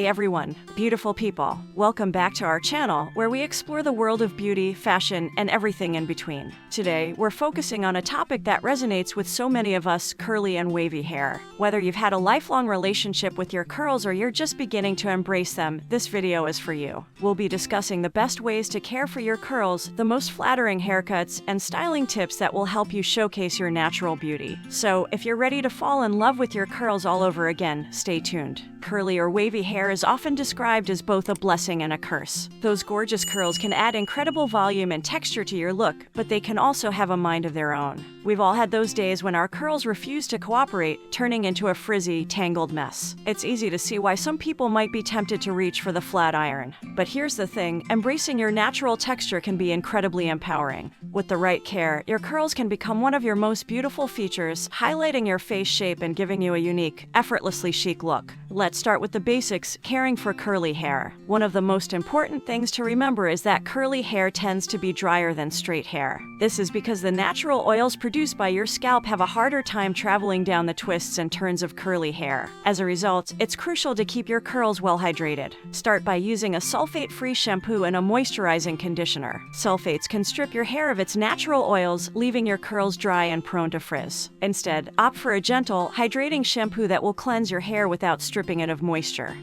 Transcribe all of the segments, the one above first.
Hey everyone, beautiful people. Welcome back to our channel where we explore the world of beauty, fashion, and everything in between. Today, we're focusing on a topic that resonates with so many of us, curly and wavy hair. Whether you've had a lifelong relationship with your curls or you're just beginning to embrace them, this video is for you. We'll be discussing the best ways to care for your curls, the most flattering haircuts, and styling tips that will help you showcase your natural beauty. So, if you're ready to fall in love with your curls all over again, stay tuned. Curly or wavy hair is often described as both a blessing and a curse. Those gorgeous curls can add incredible volume and texture to your look, but they can also have a mind of their own. We've all had those days when our curls refuse to cooperate, turning into a frizzy, tangled mess. It's easy to see why some people might be tempted to reach for the flat iron. But here's the thing, embracing your natural texture can be incredibly empowering. With the right care, your curls can become one of your most beautiful features, highlighting your face shape and giving you a unique, effortlessly chic look. Let's start with the basics, caring for curly hair. One of the most important things to remember is that curly hair tends to be drier than straight hair. This is because the natural oils produced by your scalp have a harder time traveling down the twists and turns of curly hair. As a result, it's crucial to keep your curls well hydrated. Start by using a sulfate-free shampoo and a moisturizing conditioner. Sulfates can strip your hair of its natural oils, leaving your curls dry and prone to frizz. Instead, opt for a gentle, hydrating shampoo that will cleanse your hair without stripping it of moisture.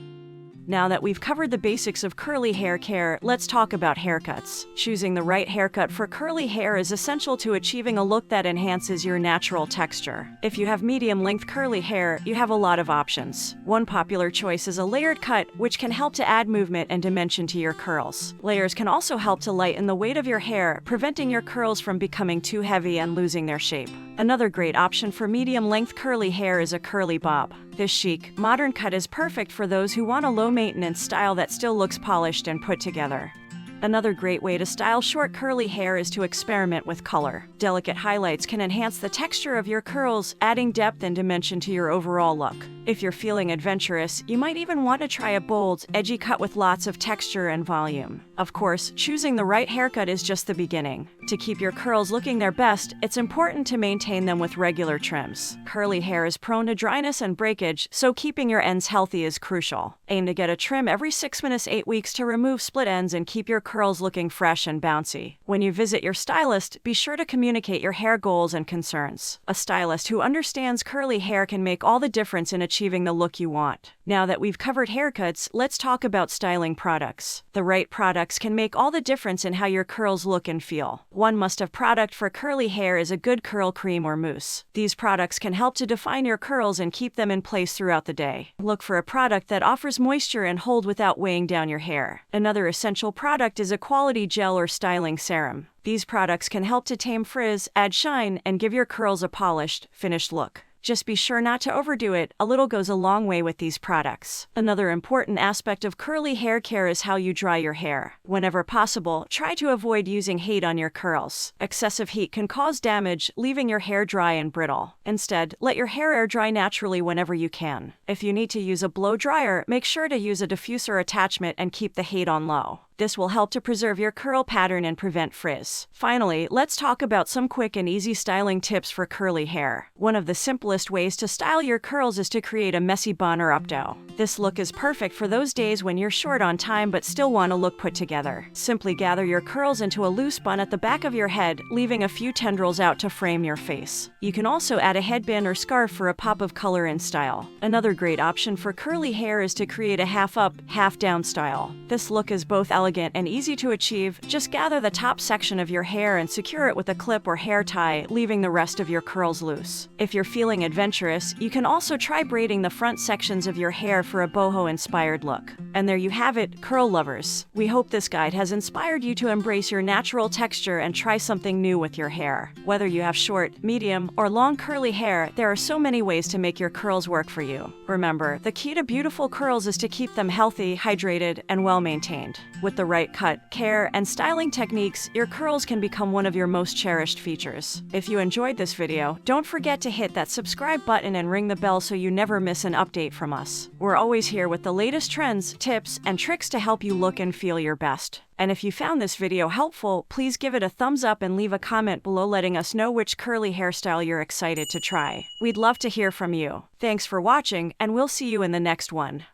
Now that we've covered the basics of curly hair care, let's talk about haircuts. Choosing the right haircut for curly hair is essential to achieving a look that enhances your natural texture. If you have medium-length curly hair, you have a lot of options. One popular choice is a layered cut, which can help to add movement and dimension to your curls. Layers can also help to lighten the weight of your hair, preventing your curls from becoming too heavy and losing their shape. Another great option for medium-length curly hair is a curly bob. This chic, modern cut is perfect for those who want a low-maintenance style that still looks polished and put together. Another great way to style short curly hair is to experiment with color. Delicate highlights can enhance the texture of your curls, adding depth and dimension to your overall look. If you're feeling adventurous, you might even want to try a bold, edgy cut with lots of texture and volume. Of course, choosing the right haircut is just the beginning. To keep your curls looking their best, it's important to maintain them with regular trims. Curly hair is prone to dryness and breakage, so keeping your ends healthy is crucial. Aim to get a trim every 6 minutes 8 weeks to remove split ends and keep your curls looking fresh and bouncy. When you visit your stylist, be sure to communicate your hair goals and concerns. A stylist who understands curly hair can make all the difference in achieving the look you want. Now that we've covered haircuts, let's talk about styling products. The right products can make all the difference in how your curls look and feel. One must-have product for curly hair is a good curl cream or mousse. These products can help to define your curls and keep them in place throughout the day. Look for a product that offers moisture and hold without weighing down your hair. Another essential product is a quality gel or styling serum. These products can help to tame frizz, add shine, and give your curls a polished, finished look. Just be sure not to overdo it, a little goes a long way with these products. Another important aspect of curly hair care is how you dry your hair. Whenever possible, try to avoid using heat on your curls. Excessive heat can cause damage, leaving your hair dry and brittle. Instead, let your hair air dry naturally whenever you can. If you need to use a blow dryer, make sure to use a diffuser attachment and keep the heat on low. This will help to preserve your curl pattern and prevent frizz. Finally, let's talk about some quick and easy styling tips for curly hair. One of the simplest ways to style your curls is to create a messy bun or updo. This look is perfect for those days when you're short on time but still want to look put together. Simply gather your curls into a loose bun at the back of your head, leaving a few tendrils out to frame your face. You can also add a headband or scarf for a pop of color and style. Another great option for curly hair is to create a half-up, half-down style. This look is both elegant and easy to achieve. Just gather the top section of your hair and secure it with a clip or hair tie, leaving the rest of your curls loose. If you're feeling adventurous, you can also try braiding the front sections of your hair for a boho-inspired look. And there you have it, curl lovers. We hope this guide has inspired you to embrace your natural texture and try something new with your hair. Whether you have short, medium, or long curly hair, there are so many ways to make your curls work for you. Remember, the key to beautiful curls is to keep them healthy, hydrated, and well-maintained. With the right cut, care, and styling techniques, your curls can become one of your most cherished features. If you enjoyed this video, don't forget to hit that subscribe button and ring the bell so you never miss an update from us. We're always here with the latest trends, tips, and tricks to help you look and feel your best. And if you found this video helpful, please give it a thumbs up and leave a comment below letting us know which curly hairstyle you're excited to try. We'd love to hear from you. Thanks for watching, and we'll see you in the next one.